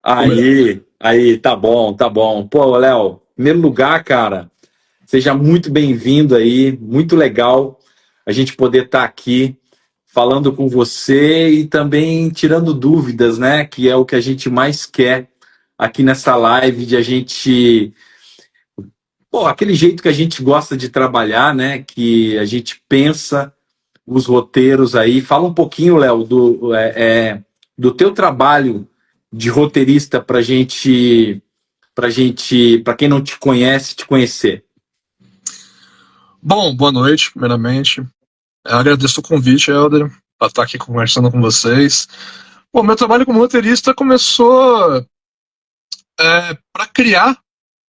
Ou melhor. Aí, tá bom, tá bom. Pô, Léo, em primeiro lugar, cara, seja muito bem-vindo aí, muito legal a gente poder estar aqui falando com você e também tirando dúvidas, né? Que é o que a gente mais quer aqui nessa live, de a gente. Pô, aquele jeito que a gente gosta de trabalhar, né? Que a gente pensa os roteiros aí. Fala um pouquinho, Léo, do teu trabalho de roteirista para quem não te conhece, te conhecer. Bom, boa noite, primeiramente. Eu agradeço o convite, Helder, para estar aqui conversando com vocês. Bom, meu trabalho como roteirista começou para criar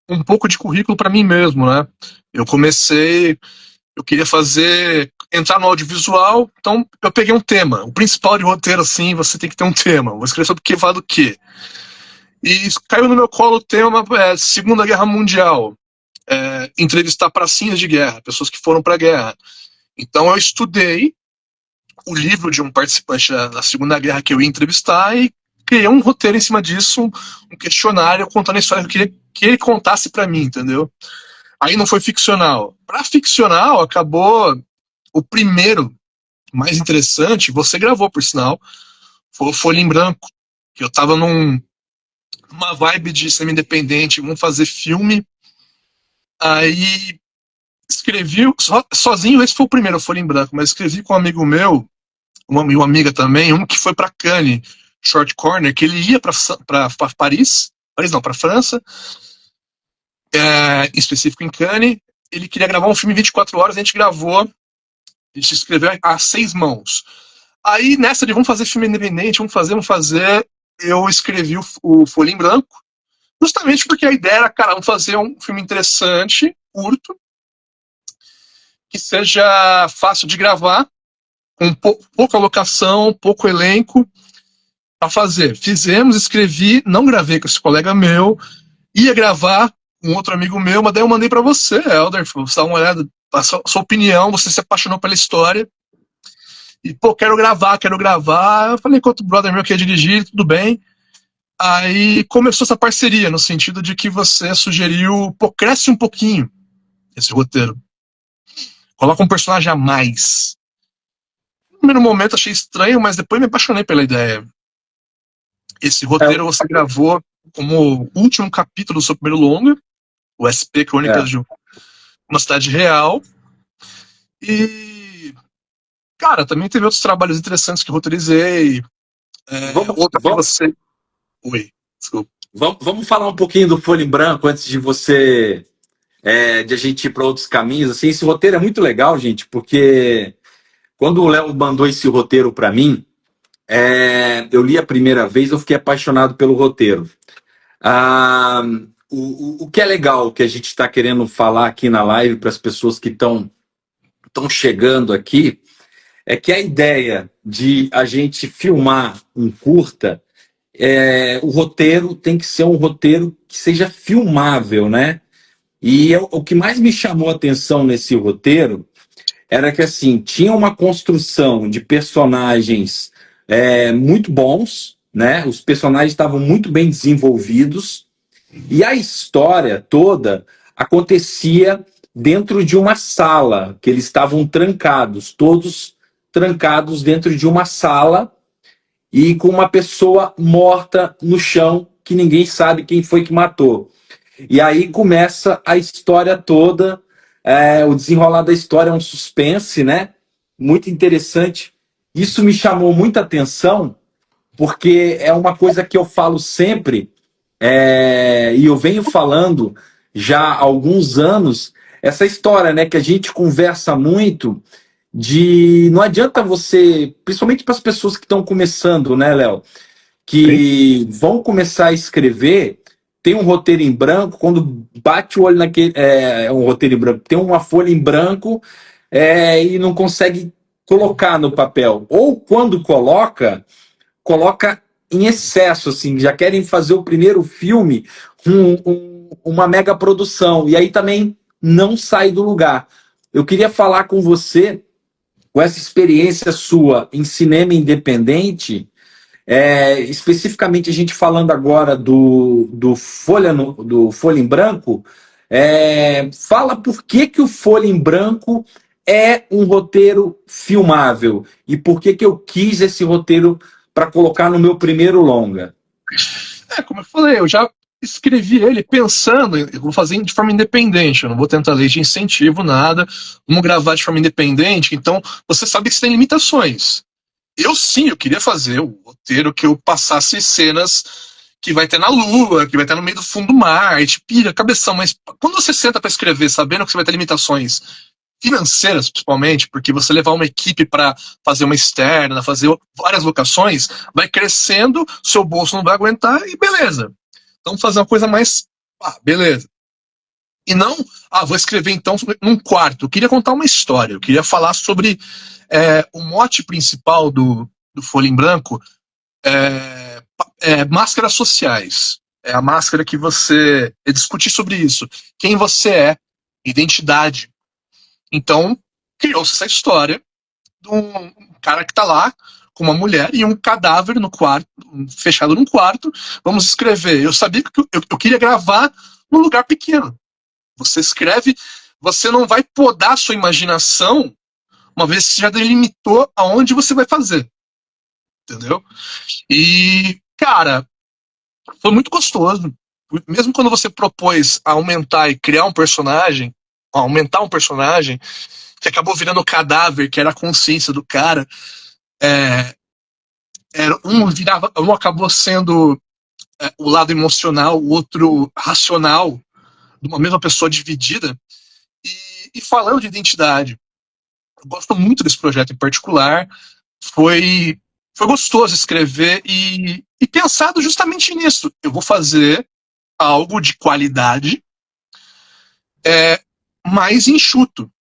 um pouco de currículo para mim mesmo, né? Eu queria entrar no audiovisual, então eu peguei um tema. O principal de roteiro, assim, você tem que ter um tema. Vou escrever sobre o que vale do quê. E caiu no meu colo o tema Segunda Guerra Mundial. Entrevistar pracinhas de guerra, pessoas que foram para a guerra. Então eu estudei o livro de um participante da Segunda Guerra que eu ia entrevistar e criei um roteiro em cima disso, um questionário contando a história que eu queria que ele contasse para mim, entendeu? Aí não foi ficcional. Para ficcional, acabou o primeiro, mais interessante, você gravou, por sinal, foi o Folha em Branco, que eu tava numa vibe de cinema independente, vamos fazer filme. Aí escrevi sozinho, esse foi o primeiro, Folha em Branco, mas escrevi com um amigo meu, uma amiga também, um que foi para Cannes, Short Corner, que ele ia para Paris, não, para França, em específico em Cannes. Ele queria gravar um filme em 24 horas, a gente gravou, a gente escreveu a 6 mãos. Aí nessa de vamos fazer filme independente, vamos fazer, eu escrevi o Folha em Branco, justamente porque a ideia era, cara, vamos fazer um filme interessante, curto, que seja fácil de gravar, com pouca locação, pouco elenco, para fazer. Fizemos, escrevi, não gravei com esse colega meu, ia gravar com outro amigo meu, mas daí eu mandei para você, Helder, você dá uma olhada, a sua opinião, você se apaixonou pela história, e, pô, quero gravar. Eu falei com outro brother meu que ia dirigir, tudo bem. Aí começou essa parceria, no sentido de que você sugeriu, pô, cresce um pouquinho esse roteiro. Coloca um personagem a mais. No primeiro momento achei estranho, mas depois me apaixonei pela ideia. Esse roteiro você gravou como último capítulo do seu primeiro longa, o SP Crônicas de uma Cidade Real. E, cara, também teve outros trabalhos interessantes que eu roteirizei. Outra que você... Oi, desculpa. Vamos falar um pouquinho do Folha em Branco antes de você... de a gente ir para outros caminhos. Assim, esse roteiro é muito legal, gente, porque quando o Léo mandou esse roteiro para mim, eu li a primeira vez, eu fiquei apaixonado pelo roteiro. O que é legal, que a gente está querendo falar aqui na live para as pessoas que estão chegando aqui, é que a ideia de a gente filmar um curta, o roteiro tem que ser um roteiro que seja filmável, né? E o que mais me chamou a atenção nesse roteiro era que, assim, tinha uma construção de personagens muito bons, né? Os personagens estavam muito bem desenvolvidos e a história toda acontecia dentro de uma sala, que eles estavam trancados, todos trancados dentro de uma sala e com uma pessoa morta no chão que ninguém sabe quem foi que matou. E aí começa a história toda, o desenrolar da história é um suspense, né? Muito interessante. Isso me chamou muita atenção, porque é uma coisa que eu falo sempre, e eu venho falando já há alguns anos, essa história, né, que a gente conversa muito, de não adianta você, principalmente para as pessoas que estão começando, né, Léo, que vão começar a escrever, tem um roteiro em branco, quando bate o olho naquele. Um roteiro em branco, tem uma folha em branco e não consegue colocar no papel. Ou quando coloca em excesso, assim, já querem fazer o primeiro filme, uma mega produção, e aí também não sai do lugar. Eu queria falar com você, com essa experiência sua em cinema independente, especificamente a gente falando agora do Folha em Branco, fala por que o Folha em Branco é um roteiro filmável e por que eu quis esse roteiro para colocar no meu primeiro longa. Como eu falei, eu já escrevi ele pensando, eu vou fazer de forma independente, eu não vou tentar lei de incentivo, nada, vamos gravar de forma independente, então você sabe que você tem limitações. Eu queria fazer o roteiro que eu passasse cenas que vai ter na Lua, que vai ter no meio do fundo do mar, e te pira, cabeção, mas quando você senta para escrever, sabendo que você vai ter limitações financeiras, principalmente, porque você levar uma equipe para fazer uma externa, fazer várias locações, vai crescendo, seu bolso não vai aguentar e beleza. Então fazer uma coisa mais, beleza. E não, vou escrever então num quarto. Eu queria contar uma história, eu queria falar sobre o mote principal do Folha em Branco, máscaras sociais. É a máscara que você discutir sobre isso. Quem você é, identidade. Então, criou-se essa história de um cara que está lá com uma mulher e um cadáver no quarto, fechado num quarto. Vamos escrever. Eu sabia que eu queria gravar num lugar pequeno. Você escreve, você não vai podar a sua imaginação uma vez que você já delimitou aonde você vai fazer. Entendeu? E, cara, foi muito gostoso. Mesmo quando você propôs aumentar e criar um personagem, aumentar um personagem, que acabou virando o cadáver, que era a consciência do cara, um acabou sendo o lado emocional, o outro racional, de uma mesma pessoa dividida. E falando de identidade, eu gosto muito desse projeto em particular. Foi gostoso escrever e pensado justamente nisso. Eu vou fazer algo de qualidade, mais enxuto,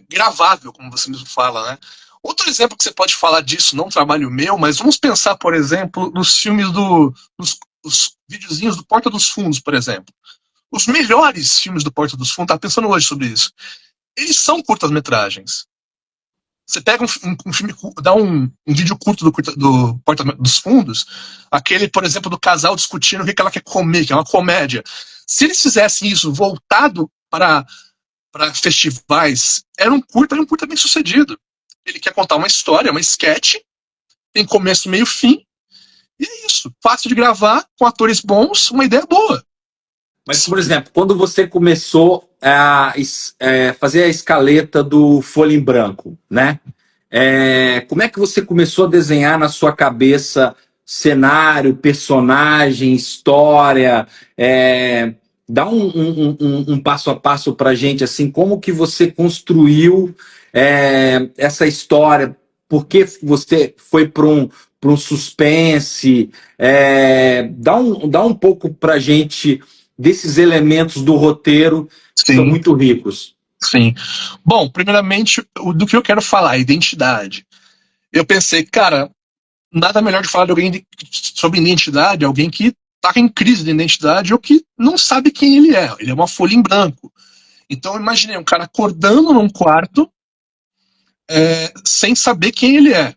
gravável, como você mesmo fala, né? Outro exemplo que você pode falar disso, não um trabalho meu, mas vamos pensar, por exemplo, nos filmes os videozinhos do Porta dos Fundos, por exemplo. Os melhores filmes do Porta dos Fundos, estava pensando hoje sobre isso, eles são curtas-metragens. Você pega um filme, dá um vídeo curto do Porta dos Fundos, aquele, por exemplo, do casal discutindo o que ela quer comer, que é uma comédia. Se eles fizessem isso voltado para festivais, era um curta bem sucedido. Ele quer contar uma história, uma sketch, tem começo, meio, fim, e é isso. Fácil de gravar, com atores bons, uma ideia boa. Mas, por exemplo, quando você começou a fazer a escaleta do Folha em Branco, né? Como é que você começou a desenhar na sua cabeça cenário, personagem, história? Dá um passo a passo para a gente, assim, como que você construiu essa história? Por que você foi para um suspense? Dá um pouco para a gente desses elementos do roteiro que são muito ricos. Sim. Bom, primeiramente, do que eu quero falar, identidade. Eu pensei, cara, nada melhor de falar de alguém sobre identidade, alguém que tá em crise de identidade ou que não sabe quem ele é. Ele é uma folha em branco. Então eu imaginei um cara acordando num quarto sem saber quem ele é.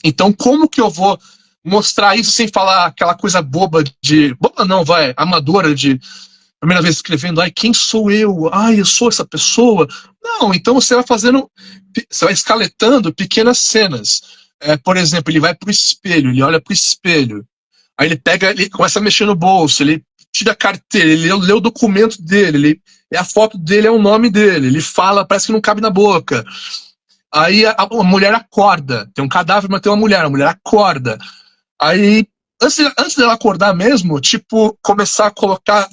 Então como que eu vou mostrar isso sem falar aquela coisa boba amadora de primeira vez escrevendo, quem sou eu? Eu sou essa pessoa. Não, então você vai escaletando pequenas cenas. Por exemplo, ele vai pro espelho, ele olha pro espelho. Aí ele começa a mexer no bolso, ele tira a carteira, ele lê o documento dele, a foto dele é o nome dele, ele fala, parece que não cabe na boca. Aí a mulher acorda, tem um cadáver, mas tem uma mulher, a mulher acorda. Aí, antes dela acordar mesmo, começar a colocar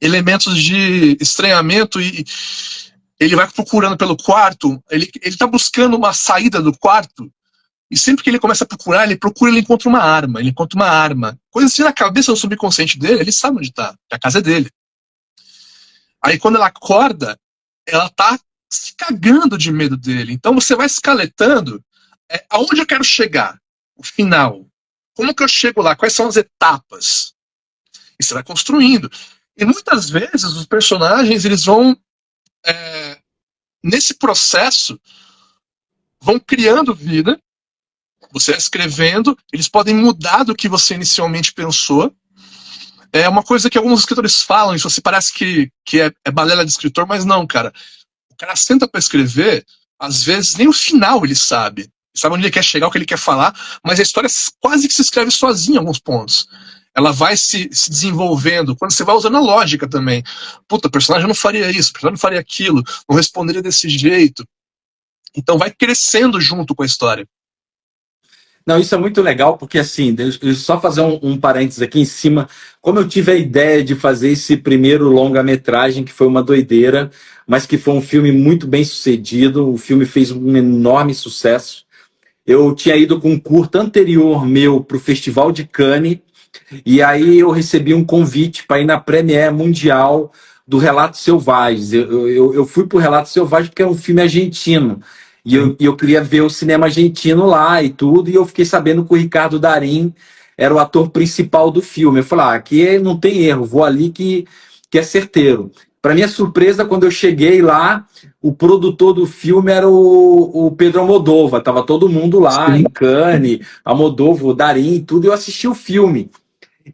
elementos de estranhamento e ele vai procurando pelo quarto, ele tá buscando uma saída do quarto, e sempre que ele começa a procurar, ele encontra uma arma. Coisa assim na cabeça do subconsciente dele, ele sabe onde tá, que a casa é dele. Aí quando ela acorda, ela tá se cagando de medo dele. Então você vai escaletando aonde eu quero chegar, o final. Como que eu chego lá? Quais são as etapas? E você vai construindo. E muitas vezes os personagens, eles vão, nesse processo, vão criando vida, Você escrevendo, eles podem mudar do que você inicialmente pensou. É uma coisa que alguns escritores falam, isso assim, parece que é balela de escritor, mas não, cara. O cara senta pra escrever, às vezes nem o final ele sabe. Ele sabe onde ele quer chegar, o que ele quer falar, mas a história quase que se escreve sozinha em alguns pontos. Ela vai se desenvolvendo, quando você vai usando a lógica também. Puta, o personagem não faria isso, o personagem não faria aquilo, não responderia desse jeito. Então vai crescendo junto com a história. Não, isso é muito legal, porque assim, deixa eu só fazer um parênteses aqui em cima. Como eu tive a ideia de fazer esse primeiro longa-metragem, que foi uma doideira, mas que foi um filme muito bem sucedido, o filme fez um enorme sucesso. Eu tinha ido com um curta anterior meu para o Festival de Cannes, e aí eu recebi um convite para ir na Premiere Mundial do Relatos Selvagens. Eu fui para o Relatos Selvagens porque é um filme argentino. E eu queria ver o cinema argentino lá e tudo, e eu fiquei sabendo que o Ricardo Darín era o ator principal do filme. Eu falei, aqui não tem erro, vou ali que é certeiro. Para minha surpresa, quando eu cheguei lá, o produtor do filme era o Pedro Almodóvar. Tava todo mundo lá, Sim. em Cannes, Almodóvar, Darín e tudo, e eu assisti o filme.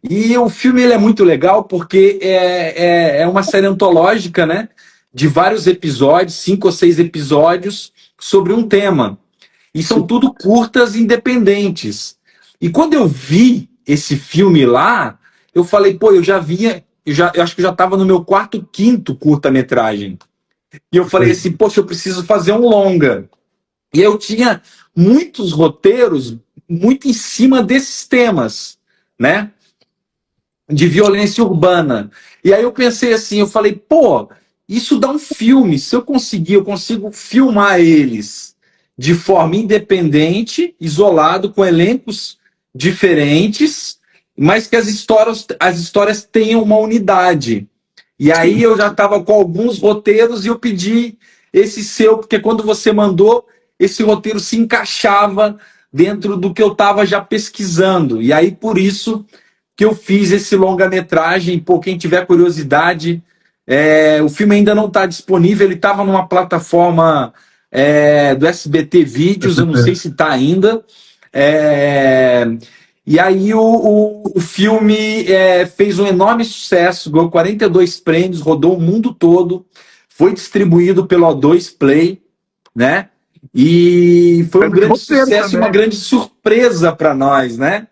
E o filme ele é muito legal porque é uma série antológica, né? De vários episódios, 5 ou 6 episódios, sobre um tema. E são tudo curtas independentes. E quando eu vi esse filme lá, eu falei, pô, eu acho que eu já estava no meu quarto, quinto curta-metragem. E eu falei assim, poxa, eu preciso fazer um longa. E eu tinha muitos roteiros muito em cima desses temas, né? De violência urbana. E aí eu pensei assim, eu falei, pô, isso dá um filme. Se eu conseguir, eu consigo filmar eles de forma independente, isolado, com elencos diferentes, mas que as histórias tenham uma unidade. E aí eu já estava com alguns roteiros e eu pedi esse seu, porque quando você mandou, esse roteiro se encaixava dentro do que eu estava já pesquisando. E aí, por isso que eu fiz esse longa-metragem. Por quem tiver curiosidade, o filme ainda não está disponível, ele estava numa plataforma do SBT Vídeos, eu não sei se está ainda. E aí o filme fez um enorme sucesso, ganhou 42 prêmios, rodou o mundo todo, foi distribuído pelo O2 Play, né? E foi um grande sucesso e uma grande surpresa para nós, né?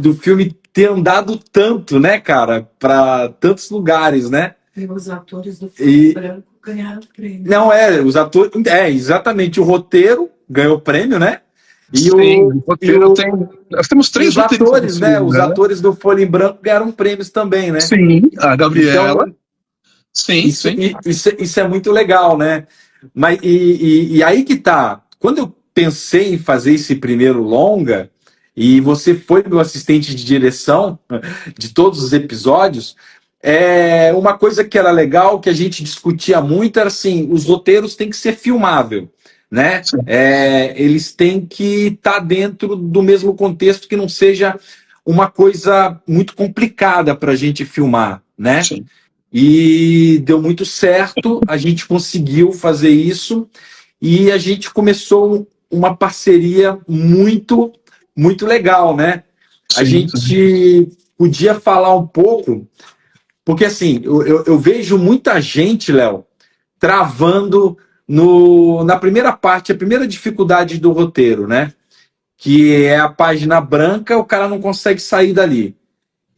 Do filme ter andado tanto, né, cara, para tantos lugares, né? E os atores do filme branco ganharam prêmio. Não, os atores. Exatamente, o roteiro ganhou prêmio, né? E sim, o roteiro tem. Nós temos 3 atores, né? Os atores do Folha em Branco ganharam prêmios também, né? Sim, a Gabriela. Então, sim, isso é muito legal, né? Mas, e aí que tá. Quando eu pensei em fazer esse primeiro longa, e você foi meu assistente de direção de todos os episódios, uma coisa que era legal, que a gente discutia muito, era assim, os roteiros têm que ser filmável, né? Eles têm que estar dentro do mesmo contexto, que não seja uma coisa muito complicada para a gente filmar, né? Sim. E deu muito certo, a gente conseguiu fazer isso, e a gente começou uma parceria muito legal, né? A gente podia falar um pouco, porque assim, eu vejo muita gente, Léo, travando na primeira parte, a primeira dificuldade do roteiro, né? Que é a página branca, o cara não consegue sair dali.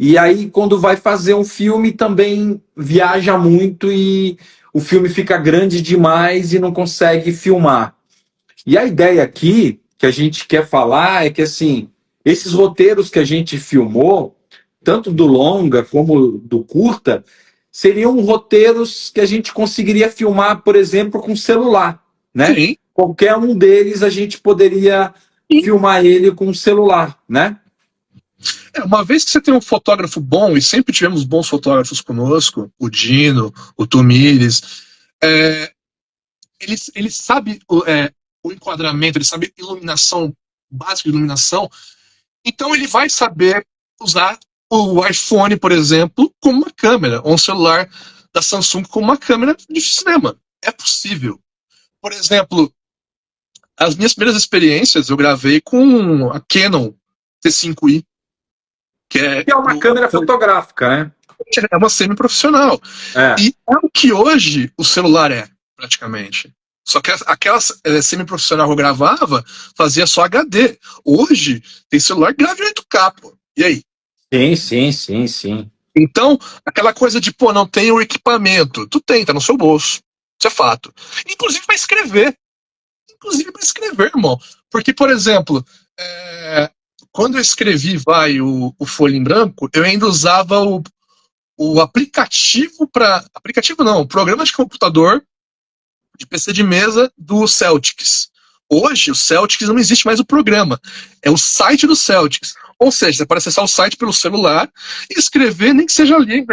E aí, quando vai fazer um filme, também viaja muito e o filme fica grande demais e não consegue filmar. E a ideia aqui, que a gente quer falar, é que assim, esses roteiros que a gente filmou, tanto do longa como do curta, seriam roteiros que a gente conseguiria filmar, por exemplo, com celular, né? Sim. Qualquer um deles a gente poderia filmar ele com celular, né? Uma vez que você tem um fotógrafo bom, e sempre tivemos bons fotógrafos conosco, o Dino, o Tomires, ele sabe o enquadramento, ele sabe iluminação, básica de iluminação, então ele vai saber usar o iPhone, por exemplo, como uma câmera, ou um celular da Samsung como uma câmera de cinema. É possível. Por exemplo, As minhas primeiras experiências eu gravei com a Canon T5i, Que é uma câmera fotográfica, né? é uma semi-profissional. É. E é o que hoje o celular é, praticamente. Só que aquela semi-profissional que eu gravava fazia só HD. Hoje tem celular que grava em 8K, pô. E aí? Sim. Então, aquela coisa de, pô, não tem o equipamento. Tu tem, tá no seu bolso. Isso é fato. Inclusive para escrever. Irmão. Porque, por exemplo, quando eu escrevi o Folha em Branco, eu ainda usava o aplicativo o programa de computador de PC de mesa do Celtics. Hoje, o Celtics não existe mais o programa. É o site do Celtics. Ou seja, você pode acessar o site pelo celular e escrever, nem que seja ali,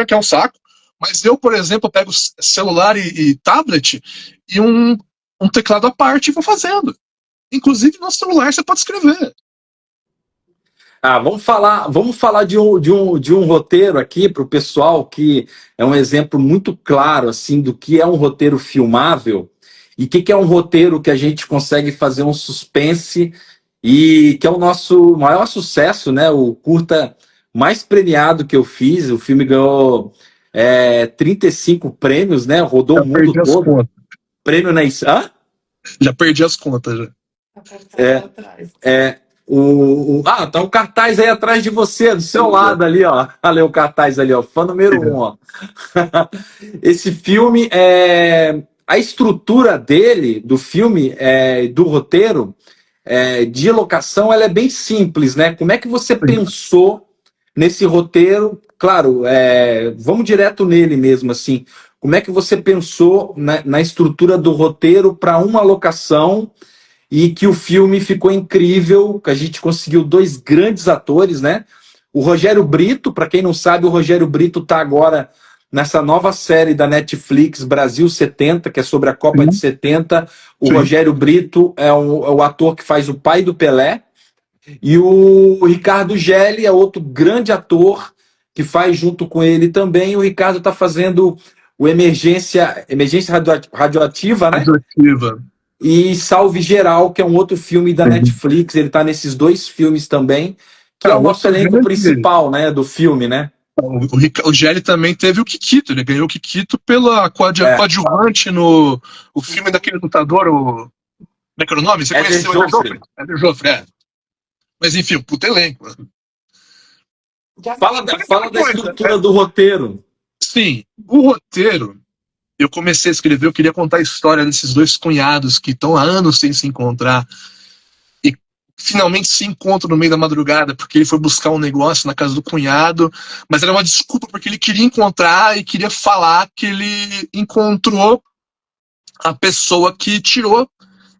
que é um saco. Mas eu, por exemplo, pego celular e tablet e um teclado à parte e vou fazendo. Inclusive, no celular você pode escrever. Vamos falar de um roteiro aqui para o pessoal que é um exemplo muito claro assim do que é um roteiro filmável e o que é um roteiro que a gente consegue fazer um suspense e que é o nosso maior sucesso, né? O curta mais premiado que eu fiz. O filme ganhou 35 prêmios, né? Rodou o mundo todo. Prêmio na Já perdi as contas já. Tá um cartaz aí atrás de você, do seu lado ali, ó. Olha o cartaz ali, ó. Fã número 1, ó. Esse filme, a estrutura dele, do filme, do roteiro, de locação, ela é bem simples, né? Como é que você pensou nesse roteiro? Claro, vamos direto nele mesmo, assim. Como é que você pensou na estrutura do roteiro para uma locação e que o filme ficou incrível, que a gente conseguiu 2 grandes atores, né? O Rogério Brito, para quem não sabe, o Rogério Brito está agora nessa nova série da Netflix, Brasil 70, que é sobre a Copa de 70. O Rogério Brito é o ator que faz o pai do Pelé. E o Ricardo Gelli é outro grande ator que faz junto com ele também. O Ricardo está fazendo o Emergência Radioativa, né? Radioativa. E Salve Geral, que é um outro filme da Netflix. Ele está nesses 2 filmes também, que é o nosso elenco principal, né, do filme, né? O Gelli também teve o Kikito, ele ganhou o Kikito pela coadjuvante no o filme daquele lutador, como é que era o nome? Você conheceu o Eder Joffre, Mas enfim, o puto elenco. Fala da estrutura do roteiro. Sim, o roteiro, eu comecei a escrever, eu queria contar a história desses 2 cunhados que estão há anos sem se encontrar e finalmente se encontram no meio da madrugada porque ele foi buscar um negócio na casa do cunhado, mas era uma desculpa porque ele queria encontrar e queria falar que ele encontrou a pessoa que tirou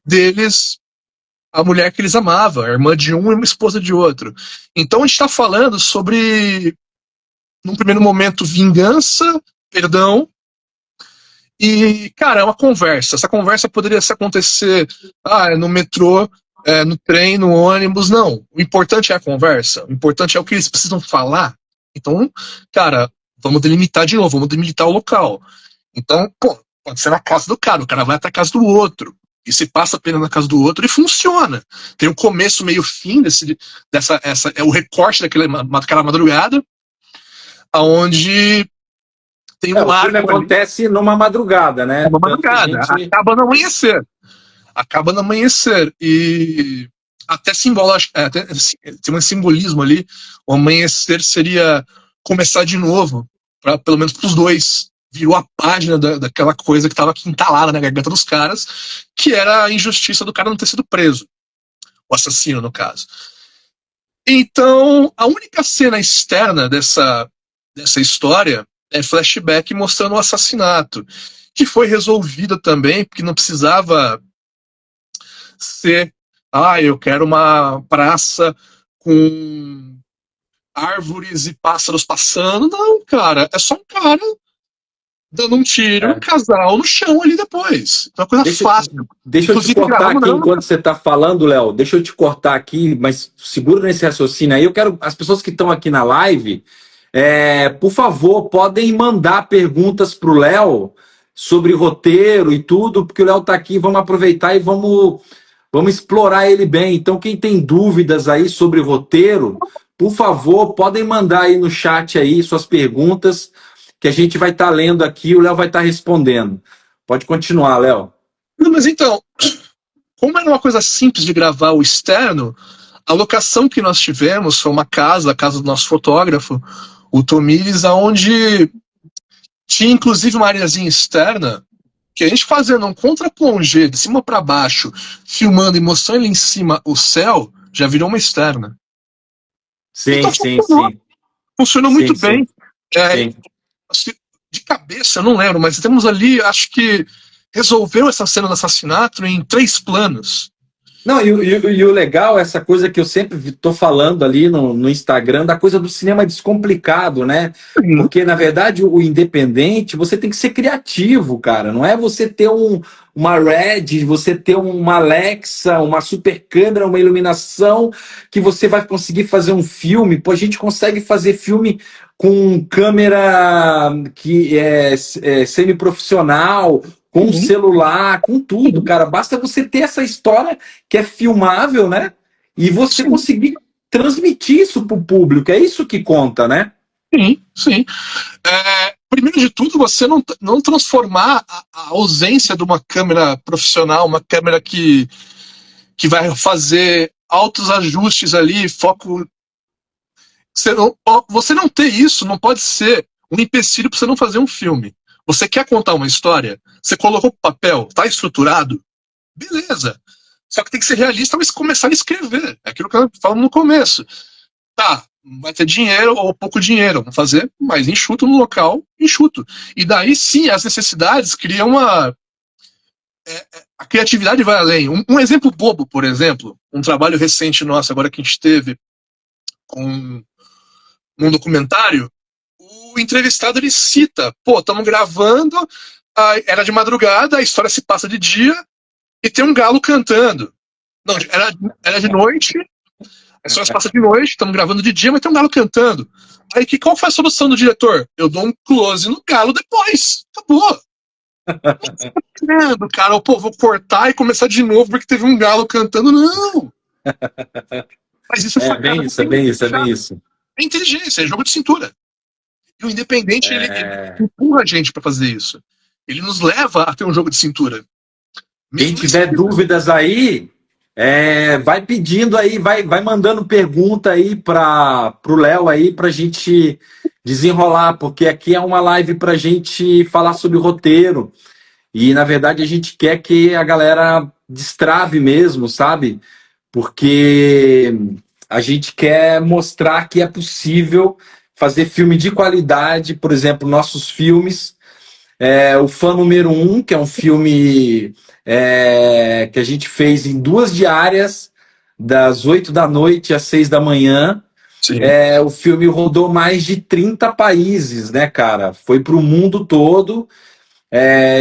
deles a mulher que eles amavam, a irmã de um e uma esposa de outro. Então a gente está falando sobre, num primeiro momento, vingança, perdão. E, cara, é uma conversa. Essa conversa poderia acontecer no metrô, no trem, no ônibus. Não. O importante é a conversa. O importante é o que eles precisam falar. Então, cara, vamos delimitar de novo, vamos delimitar o local. Então, pode ser na casa do cara, o cara vai até a casa do outro. E se passa a pena na casa do outro e funciona. Tem o começo, meio, fim é o recorte daquela madrugada, aonde tem um arco. Acontece numa madrugada, né? Uma madrugada. Acaba no amanhecer. E até tem um simbolismo ali. O amanhecer seria começar de novo, pelo menos para os 2. Virou a página daquela coisa que estava aqui entalada na garganta dos caras, que era a injustiça do cara não ter sido preso. O assassino, no caso. Então, a única cena externa dessa história é flashback mostrando o assassinato, que foi resolvida também, porque não precisava ser, eu quero uma praça com árvores e pássaros passando. Não, cara, é só um cara dando um tiro, um casal no chão ali depois. É uma coisa fácil. Deixa eu te cortar aqui enquanto você está falando, Léo. Deixa eu te cortar aqui, mas segura nesse raciocínio aí. Eu quero, as pessoas que estão aqui na live, por favor, podem mandar perguntas para o Léo sobre roteiro e tudo, porque o Léo está aqui. Vamos aproveitar e vamos vamos explorar ele bem. Então, quem tem dúvidas aí sobre roteiro, por favor, podem mandar aí no chat aí suas perguntas, que a gente vai estar lendo aqui, o Léo vai estar respondendo. Pode continuar, Léo. Não, mas então, como era uma coisa simples de gravar o externo, a locação que nós tivemos foi uma casa, a casa do nosso fotógrafo, o Tomires, onde tinha inclusive uma areazinha externa, que a gente fazendo um contra-plongé de cima para baixo, filmando e mostrando ali em cima o céu, já virou uma externa. Sim, Então, sim, sim. Funcionou muito bem. Sim. De cabeça, eu não lembro, mas temos ali, acho que resolveu essa cena do assassinato em 3 planos. Não, e o legal, essa coisa que eu sempre estou falando ali no Instagram, da coisa do cinema descomplicado, né? Porque, na verdade, o independente, você tem que ser criativo, cara. Não é você ter uma Red, você ter uma Alexa, uma super câmera, uma iluminação, que você vai conseguir fazer um filme. Pô, a gente consegue fazer filme com câmera que é semi-profissional, com celular, com tudo, cara. Basta você ter essa história que é filmável, né? E você conseguir transmitir isso para o público. É isso que conta, né? Sim. Primeiro de tudo, você não transformar a ausência de uma câmera profissional, uma câmera que vai fazer altos ajustes ali, foco. Você não ter isso não pode ser um empecilho para você não fazer um filme. Você quer contar uma história? Você colocou o papel, tá estruturado? Beleza. Só que tem que ser realista, mas começar a escrever. É aquilo que eu falo no começo. Tá, vai ter dinheiro ou pouco dinheiro. Vamos fazer mais enxuto no local, enxuto. E daí sim, as necessidades criam uma... a criatividade vai além. Um exemplo bobo, por exemplo, um trabalho recente nosso, agora que a gente teve com um documentário, o entrevistado ele cita, estamos gravando, era de madrugada, a história se passa de dia e tem um galo cantando. Não, era de noite, a história se passa de noite, estamos gravando de dia, mas tem um galo cantando. Aí qual foi a solução do diretor? Eu dou um close no galo depois. Acabou. Cara, vou cortar e começar de novo porque teve um galo cantando. Não! Mas isso é bem isso. É inteligência, é jogo de cintura. E o independente, ele empurra a gente para fazer isso. Ele nos leva a ter um jogo de cintura. Quem tiver dúvidas aí, vai pedindo aí, vai mandando pergunta aí pro Léo aí pra gente desenrolar, porque aqui é uma live pra gente falar sobre roteiro. E, na verdade, a gente quer que a galera destrave mesmo, sabe? Porque a gente quer mostrar que é possível fazer filme de qualidade. Por exemplo, nossos filmes, o Fã Número 1, que é um filme que a gente fez em 2 diárias, das 8 da noite às 6 da manhã. O filme rodou mais de 30 países, né, cara? Foi para o mundo todo,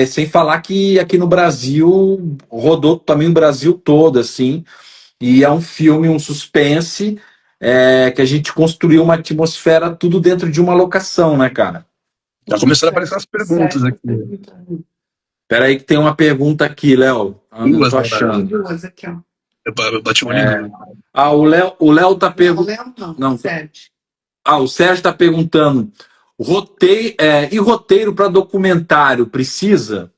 sem falar que aqui no Brasil, rodou também o Brasil todo, assim. E é um filme, um suspense, que a gente construiu uma atmosfera tudo dentro de uma locação, né, cara? Já começaram a aparecer as perguntas aqui. Espera aí que tem uma pergunta aqui, Léo. Não tô achando. Duas aqui, ó. Eu bati uma linha. O Léo tá perguntando. Não, Sérgio. O Sérgio tá perguntando. Roteiro para documentário precisa?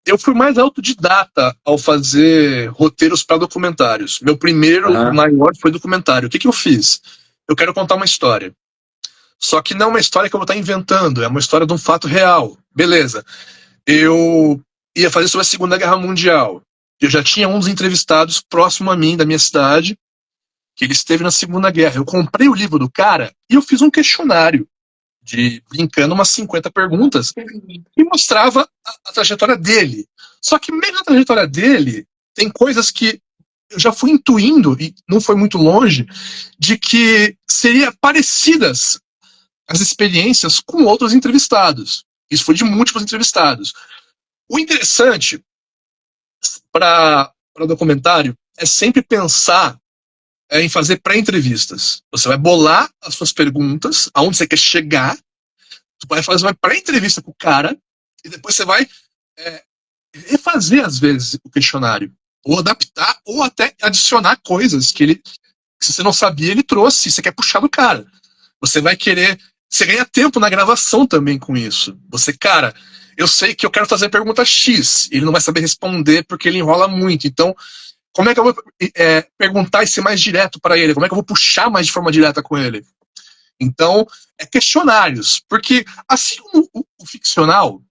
Eu fui mais autodidata ao fazer roteiros para documentários. Meu primeiro maior foi documentário. O que eu fiz? Eu quero contar uma história. Só que não é uma história que eu vou estar inventando, é uma história de um fato real. Beleza. Eu ia fazer sobre a Segunda Guerra Mundial. Eu já tinha um dos entrevistados próximo a mim, da minha cidade, que ele esteve na Segunda Guerra. Eu comprei o livro do cara e eu fiz um questionário, brincando umas 50 perguntas, e mostrava a trajetória dele. Só que mesmo na trajetória dele, tem coisas que eu já fui intuindo, e não foi muito longe, de que seriam parecidas as experiências com outros entrevistados. Isso foi de múltiplos entrevistados. O interessante para documentário é sempre pensar em fazer pré-entrevistas. Você vai bolar as suas perguntas, aonde você quer chegar, tu vai fazer uma pré-entrevista com o cara, e depois você vai refazer, às vezes, o questionário. Ou adaptar, ou até adicionar coisas que se você não sabia, ele trouxe. Você quer puxar do cara. Você vai querer. Você ganha tempo na gravação também com isso. Você, cara, eu sei que eu quero fazer a pergunta X. Ele não vai saber responder porque ele enrola muito. Então, como é que eu vou perguntar e ser mais direto para ele? Como é que eu vou puxar mais de forma direta com ele? Então, é questionários. Porque, assim como o ficcional,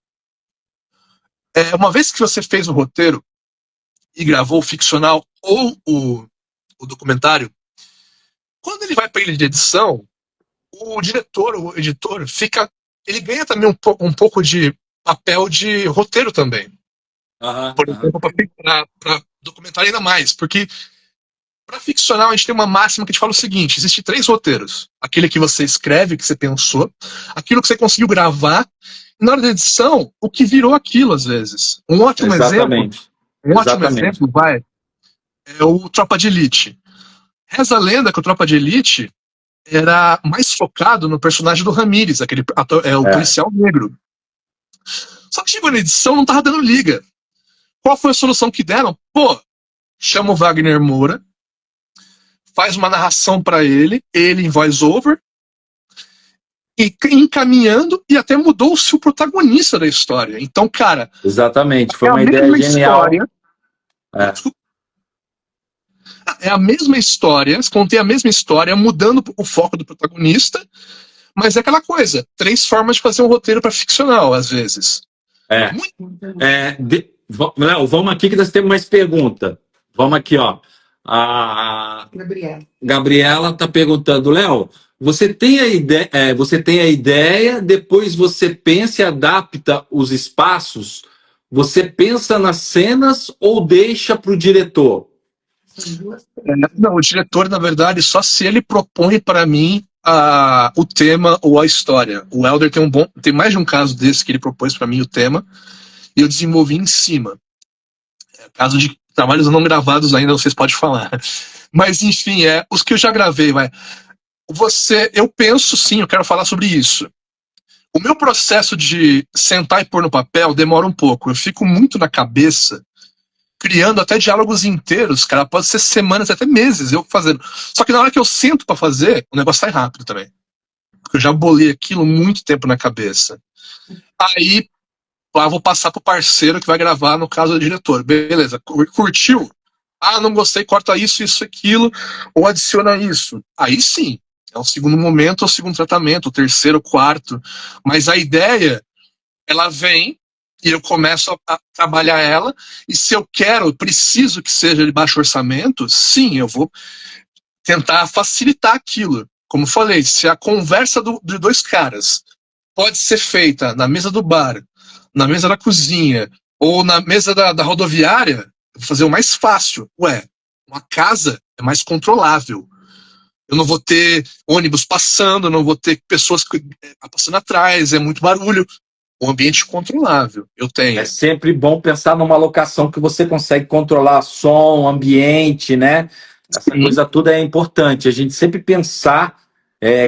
uma vez que você fez o roteiro e gravou o ficcional ou o documentário, quando ele vai para a ilha de edição, o diretor, o editor, ele ganha também um pouco de papel de roteiro também. Por exemplo, para documentário ainda mais, porque para ficcional a gente tem uma máxima que te fala o seguinte: existe 3 roteiros. Aquele que você escreve, que você pensou, aquilo que você conseguiu gravar, e na hora da edição, o que virou aquilo, às vezes. Um ótimo exemplo é o Tropa de Elite. Reza a lenda que o Tropa de Elite era mais focado no personagem do Ramírez, aquele policial negro. Só que chegou na edição, não tava dando liga. Qual foi a solução que deram? Pô, chama o Wagner Moura, faz uma narração para ele em voice-over, e encaminhando, e até mudou-se o protagonista da história. Então, cara... Exatamente, foi uma ideia genial. É a mesma história, contém a mesma história, mudando o foco do protagonista, mas é aquela coisa, 3 formas de fazer um roteiro para ficcional, às vezes. Léo, vamos aqui que nós temos mais pergunta. Vamos aqui, ó. A Gabriela está perguntando, Léo, você tem a ideia, depois você pensa e adapta os espaços, você pensa nas cenas ou deixa para o diretor? Não, o diretor, na verdade, só se ele propõe para mim o tema ou a história. O Helder tem mais de um caso desse que ele propôs para mim o tema e eu desenvolvi em cima. Caso de trabalhos não gravados ainda, vocês podem falar. Mas, enfim, os que eu já gravei, eu penso, sim, eu quero falar sobre isso. O meu processo de sentar e pôr no papel demora um pouco. Eu fico muito na cabeça, criando até diálogos inteiros, cara, pode ser semanas, até meses eu fazendo. Só que na hora que eu sento para fazer, o negócio sai rápido também. Porque eu já bolei aquilo muito tempo na cabeça. Aí, vou passar pro parceiro que vai gravar, no caso do diretor. Beleza, curtiu? Não gostei, corta isso, aquilo, ou adiciona isso. Aí sim, é o segundo momento, o segundo tratamento, o terceiro, o quarto. Mas a ideia, ela vem, e eu começo a trabalhar ela, e se eu preciso que seja de baixo orçamento, sim, eu vou tentar facilitar aquilo. Como eu falei, se a conversa de 2 caras pode ser feita na mesa do bar, na mesa da cozinha, ou na mesa da rodoviária, eu vou fazer o mais fácil. Uma casa é mais controlável. Eu não vou ter ônibus passando, não vou ter pessoas passando atrás, é muito barulho. Um ambiente controlável, eu tenho. É sempre bom pensar numa locação que você consegue controlar som, ambiente, né? Essa coisa toda é importante. A gente sempre pensar,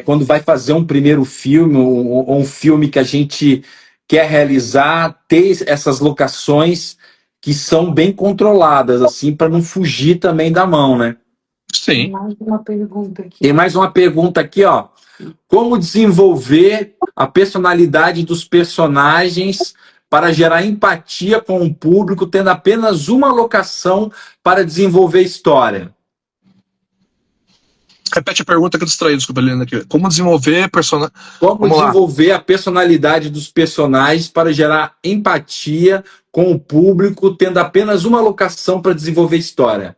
quando vai fazer um primeiro filme, ou um filme que a gente quer realizar, ter essas locações que são bem controladas, assim, para não fugir também da mão, né? Sim. Tem mais uma pergunta aqui, ó. Como desenvolver a personalidade dos personagens para gerar empatia com o público, tendo apenas uma locação para desenvolver a história? Repete a pergunta que eu distraí, desculpa, Helena, aqui. Como desenvolver a personalidade dos personagens para gerar empatia com o público, tendo apenas uma locação para desenvolver a história?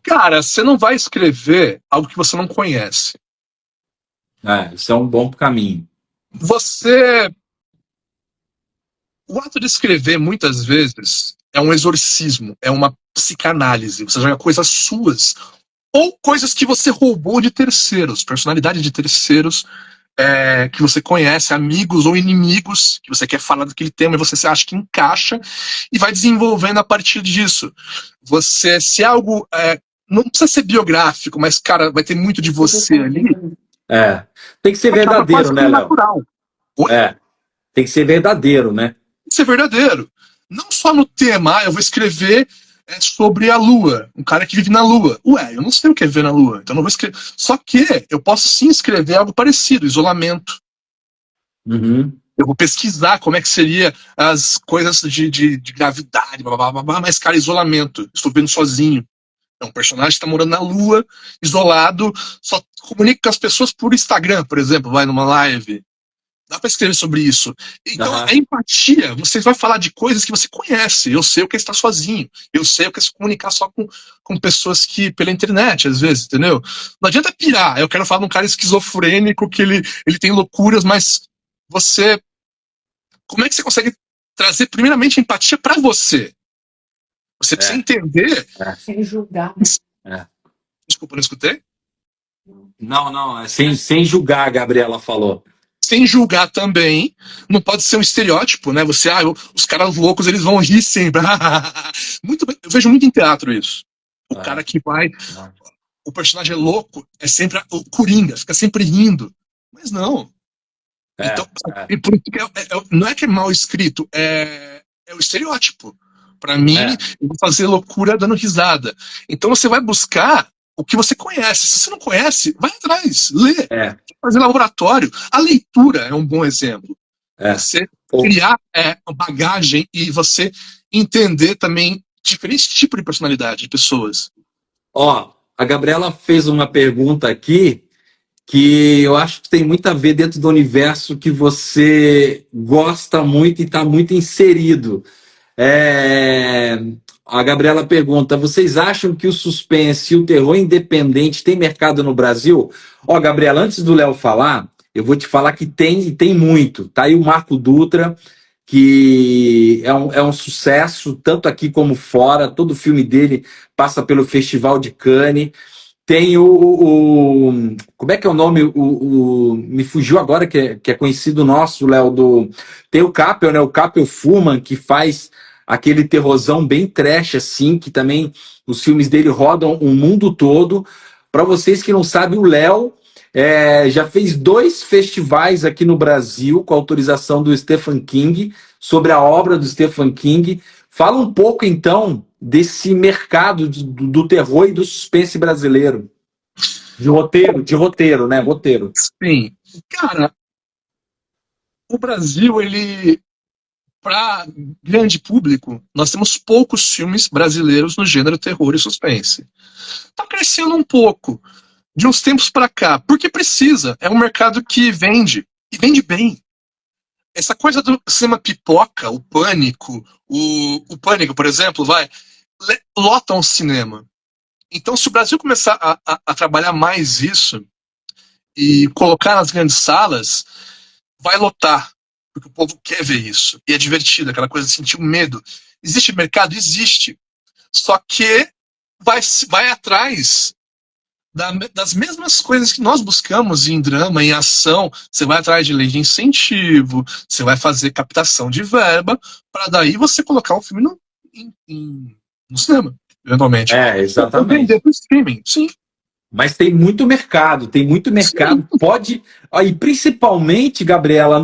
Cara, você não vai escrever algo que você não conhece. Isso é um bom caminho. O ato de escrever, muitas vezes, é um exorcismo, é uma psicanálise. Você joga coisas suas ou coisas que você roubou de terceiros, personalidade de terceiros que você conhece, amigos ou inimigos, que você quer falar daquele tema e você acha que encaixa e vai desenvolvendo a partir disso. Se algo... não precisa ser biográfico, mas, cara, vai ter muito de você ali. Tem que ser verdadeiro, né, Léo? Tem que ser verdadeiro, né? Tem que ser verdadeiro. Não só no tema, eu vou escrever sobre a Lua, um cara que vive na Lua. Ué, eu não sei o que é viver na Lua, então não vou escrever. Só que eu posso sim escrever algo parecido, isolamento. Uhum. Eu vou pesquisar como é que seria as coisas de gravidade, blá, blá, blá, blá, mas, cara, isolamento. Estou vendo sozinho. É um personagem que está morando na Lua, isolado, só comunica com as pessoas por Instagram, por exemplo, vai numa live. Dá para escrever sobre isso. Então, Aham. a empatia, você vai falar de coisas que você conhece. Eu sei o que é estar sozinho. Eu sei o que é se comunicar só com pessoas que, pela internet, às vezes, entendeu? Não adianta pirar. Eu quero falar de um cara esquizofrênico, que ele tem loucuras, mas você. Como é que você consegue trazer, primeiramente, empatia para você? Você precisa É, entender. Sem julgar. é. Desculpa, não escutei? Não, é sem julgar, a Gabriela falou. Sem julgar também, não pode ser um estereótipo, né? Você, os caras loucos, eles vão rir sempre. Muito bem, eu vejo muito em teatro isso. O Ah, cara que vai, o personagem é louco, é sempre o coringa, fica sempre rindo. Mas não. é, Então, é, e por isso que não é que é mal escrito, é o estereótipo. Para mim, é, eu vou fazer loucura dando risada. Então você vai buscar o que você conhece. Se você não conhece, vai atrás, lê, é, fazer laboratório. A leitura é um bom exemplo. é. Você Pô, criar bagagem e você entender também diferentes tipos de personalidade de pessoas. ó, a Gabriela fez uma pergunta aqui que eu acho que tem muito a ver dentro do universo que você gosta muito e está muito inserido. É, a Gabriela pergunta: vocês acham que o suspense e o terror independente tem mercado no Brasil? Ó, Gabriela, antes do Léo falar, eu vou te falar que tem e tem muito. Tá aí o Marco Dutra, que é um sucesso, tanto aqui como fora. Todo filme dele passa pelo Festival de Cannes. Tem como é que é o nome? Me fugiu agora, que é conhecido nosso, Léo, tem o Capel, né? O Capel Fullman, que faz aquele terrorzão bem trash, assim, que também os filmes dele rodam o mundo todo. Para vocês que não sabem, o Léo já fez 2 festivais aqui no Brasil com autorização do Stephen King, sobre a obra do Stephen King. Fala um pouco, então, desse mercado do terror e do suspense brasileiro. De roteiro, né? Roteiro. Sim. Cara, o Brasil, ele, para grande público, nós temos poucos filmes brasileiros no gênero terror e suspense. Tá crescendo um pouco, de uns tempos para cá, porque precisa. É um mercado que vende, e vende bem. Essa coisa do cinema pipoca, o pânico, por exemplo, lota um cinema. Então, se o Brasil começar a trabalhar mais isso e colocar nas grandes salas, vai lotar. Porque o povo quer ver isso. E é divertido, aquela coisa de sentir o medo. Existe mercado? Existe. Só que vai atrás das mesmas coisas que nós buscamos em drama, em ação. Você vai atrás de lei de incentivo, você vai fazer captação de verba, para daí você colocar o filme no cinema, eventualmente. Ou Exatamente. vender para o streaming, sim. Mas tem muito mercado. Sim. Pode. E principalmente, Gabriela,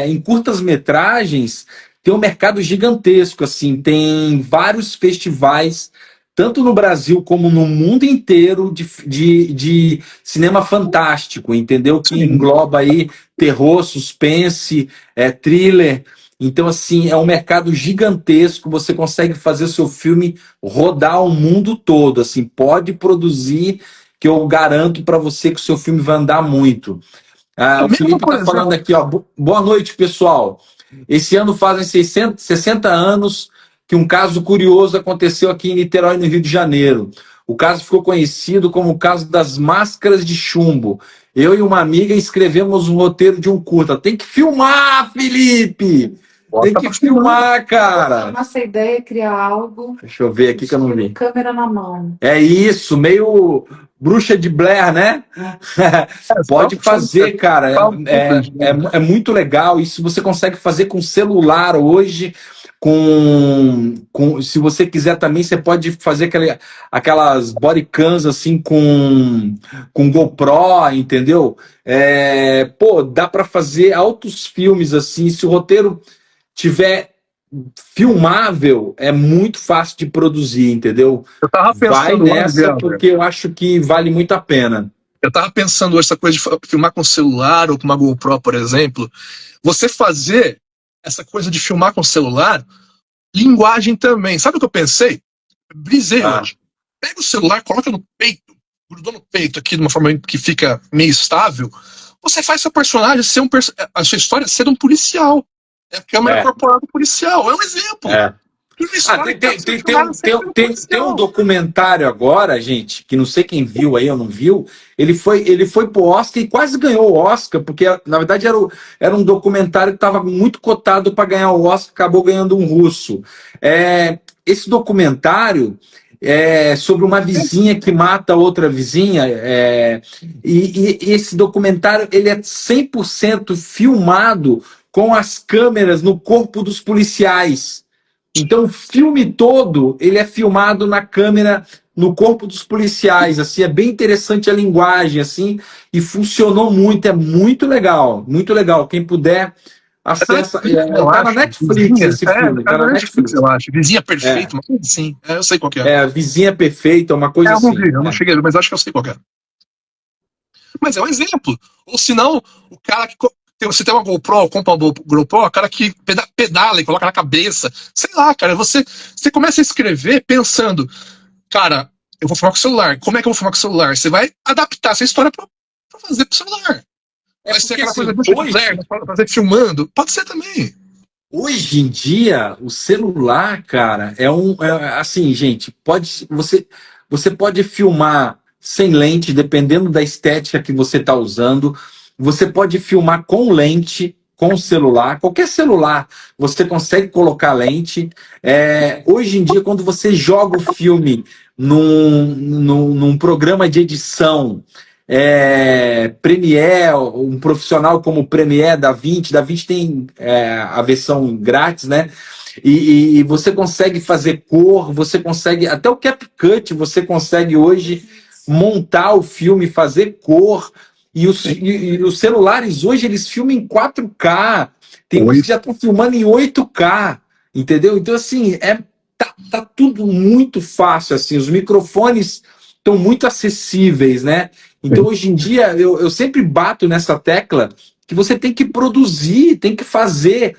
em curtas-metragens, tem um mercado gigantesco. Assim, tem vários festivais, tanto no Brasil como no mundo inteiro, de cinema fantástico, entendeu? Que Sim. engloba aí terror, suspense, thriller. Então, assim, é um mercado gigantesco. Você consegue fazer seu filme rodar o mundo todo. Assim, pode produzir, que eu garanto para você que o seu filme vai andar muito. A O mesma Felipe está coisa. falando aqui, ó. Boa noite, pessoal. Esse ano fazem 60 anos que um caso curioso aconteceu aqui em Niterói, no Rio de Janeiro. O caso ficou conhecido como o caso das máscaras de chumbo. Eu e uma amiga escrevemos um roteiro de um curta. Tem que filmar, Felipe! Tem que filmar, cara! Nossa ideia é criar algo. Deixa eu ver aqui que eu não vi. Câmera na mão. É isso, meio bruxa de Blair, né? Pode fazer, cara. É muito legal. Isso você consegue fazer com celular hoje. Se você quiser também, você pode fazer aquelas bodycams assim com GoPro, entendeu? Dá para fazer altos filmes assim. Se o roteiro tiver filmável é muito fácil de produzir, entendeu? Eu tava Vai pensando hoje, nessa Helder, porque eu acho que vale muito a pena. eu tava pensando hoje essa coisa de filmar com celular ou com uma GoPro, por exemplo. Você fazer essa coisa de filmar com celular, linguagem também. Sabe o que eu pensei? Brisei Ah, hoje. Pega o celular, coloca no peito, grudou no peito aqui de uma forma que fica meio estável. Você faz seu personagem ser a sua história ser um policial. É a câmera é, corporal do policial. É um exemplo. é. Porque uma Ah, história que deve ser filmada sempre um tem um policial. documentário agora, gente, que não sei quem viu aí ou não viu. Ele foi pro Oscar e quase ganhou o Oscar, porque na verdade era um documentário que estava muito cotado para ganhar o Oscar, acabou ganhando um russo. Esse documentário é sobre uma vizinha que mata outra vizinha, e esse documentário ele é 100% filmado com as câmeras no corpo dos policiais. Então, o filme todo, ele é filmado na câmera, no corpo dos policiais, assim, é bem interessante a linguagem, assim, e funcionou muito, é muito legal, muito legal. Quem puder, É da acessa. Netflix, eu Tá na acho. Netflix Vizinha. esse filme, É tá da na Netflix, Netflix. eu acho. Vizinha É, Perfeita, uma coisa assim. Eu sei qual que é. a Vizinha Perfeita, uma coisa Eu não assim. vi, eu não cheguei, mas acho que eu sei qual que é. Mas é um exemplo. Ou senão, o cara que. Você tem uma GoPro, compra uma GoPro, o cara que pedala e coloca na cabeça. Sei lá, cara. Você começa a escrever pensando, cara, eu vou filmar com o celular. Como é que eu vou filmar com o celular? Você vai adaptar essa história pra fazer pro celular. É Vai ser porque, aquela coisa assim, bruxa de Blair, vai fazer filmando. Pode ser também. hoje em dia, o celular, cara, assim, gente, você pode filmar sem lente, dependendo da estética que você está usando. Você pode filmar com lente, com o celular, qualquer celular, você consegue colocar lente. Hoje em dia, quando você joga o filme num programa de edição, Premiere, um profissional como o Premiere da Vinci tem a versão grátis, né? E você consegue fazer cor, você consegue, até o CapCut você consegue hoje montar o filme, fazer cor, e os celulares hoje eles filmam em 4K, tem uns que já estão filmando em 8K, entendeu? Então assim, tá tudo muito fácil, assim, os microfones estão muito acessíveis, né? Então, hoje em dia, eu sempre bato nessa tecla que você tem que produzir, tem que fazer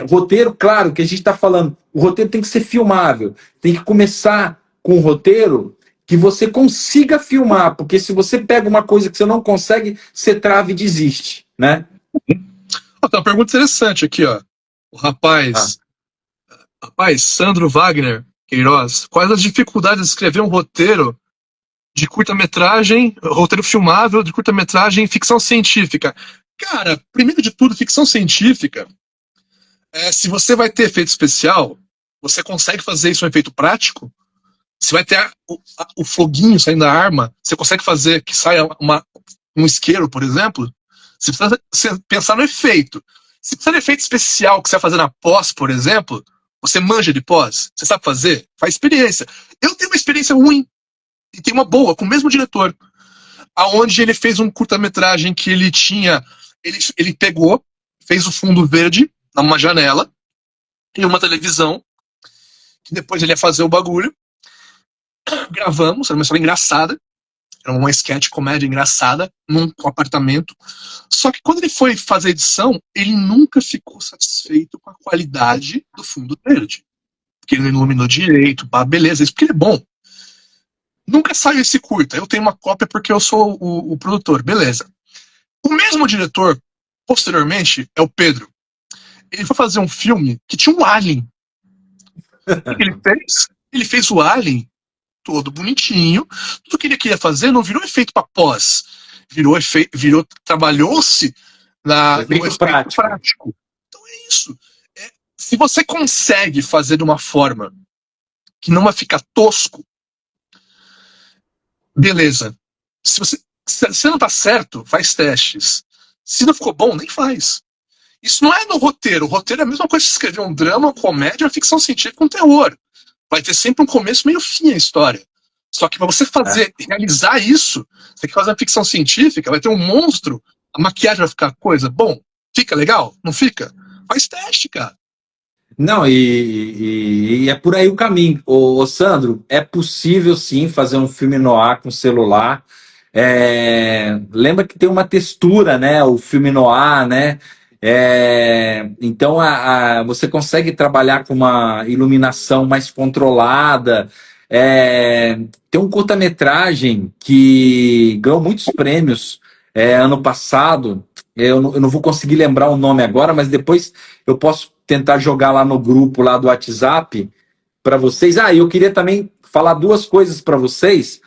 roteiro, claro, que a gente está falando, o roteiro tem que ser filmável, tem que começar com um roteiro que você consiga filmar, porque se você pega uma coisa que você não consegue, você trava e desiste, né? Ó, tem uma pergunta interessante aqui, ó. O Ah. rapaz, Sandro Wagner Queiroz, quais as dificuldades de escrever um roteiro de curta-metragem, roteiro filmável de curta-metragem ficção científica? Cara, primeiro de tudo, ficção científica, se você vai ter efeito especial, você consegue fazer isso um efeito prático? Se vai ter o foguinho saindo da arma, você consegue fazer que saia um isqueiro, por exemplo? Você precisa pensar no efeito. Se precisa de efeito especial que você vai fazer na pós, por exemplo, você manja de pós? Você sabe fazer? Faz experiência. Eu tenho uma experiência ruim e tenho uma boa com o mesmo diretor, aonde ele fez um curta-metragem que ele tinha, ele pegou, fez o fundo verde numa janela em uma televisão, que depois ele ia fazer o bagulho. Gravamos, era uma história engraçada, era uma sketch comédia engraçada num apartamento. Só que quando ele foi fazer a edição, ele nunca ficou satisfeito com a qualidade do fundo verde. Porque ele não iluminou direito, pá, beleza, isso porque ele é bom. Nunca saiu esse curta. Eu tenho uma cópia porque eu sou o produtor, beleza. O mesmo diretor, posteriormente, é o Pedro. Ele foi fazer um filme que tinha um alien. O que ele fez? Ele fez o alien todo bonitinho. Tudo que ele queria fazer não virou efeito para pós. Trabalhou-se no efeito prático. Então é isso. Se você consegue fazer de uma forma que não vai ficar tosco, beleza. Se você não tá certo, faz testes. Se não ficou bom, nem faz. Isso não é no roteiro. O roteiro é a mesma coisa que escrever um drama, uma comédia, uma ficção científica, um terror. Vai ter sempre um começo meio fim a história. Só que para você realizar isso, você quer fazer uma ficção científica, vai ter um monstro, a maquiagem vai ficar coisa. Bom, fica legal? Não fica? Faz teste, cara. Não, e é por aí o caminho. Ô, Sandro, é possível sim fazer um filme noir com celular. Lembra que tem uma textura, né? O filme noir, né? Então você consegue trabalhar com uma iluminação mais controlada. Tem um curta-metragem que ganhou muitos prêmios ano passado. Eu não vou conseguir lembrar o nome agora, mas depois eu posso tentar jogar lá no grupo lá do WhatsApp para vocês. Eu queria também falar duas coisas para vocês.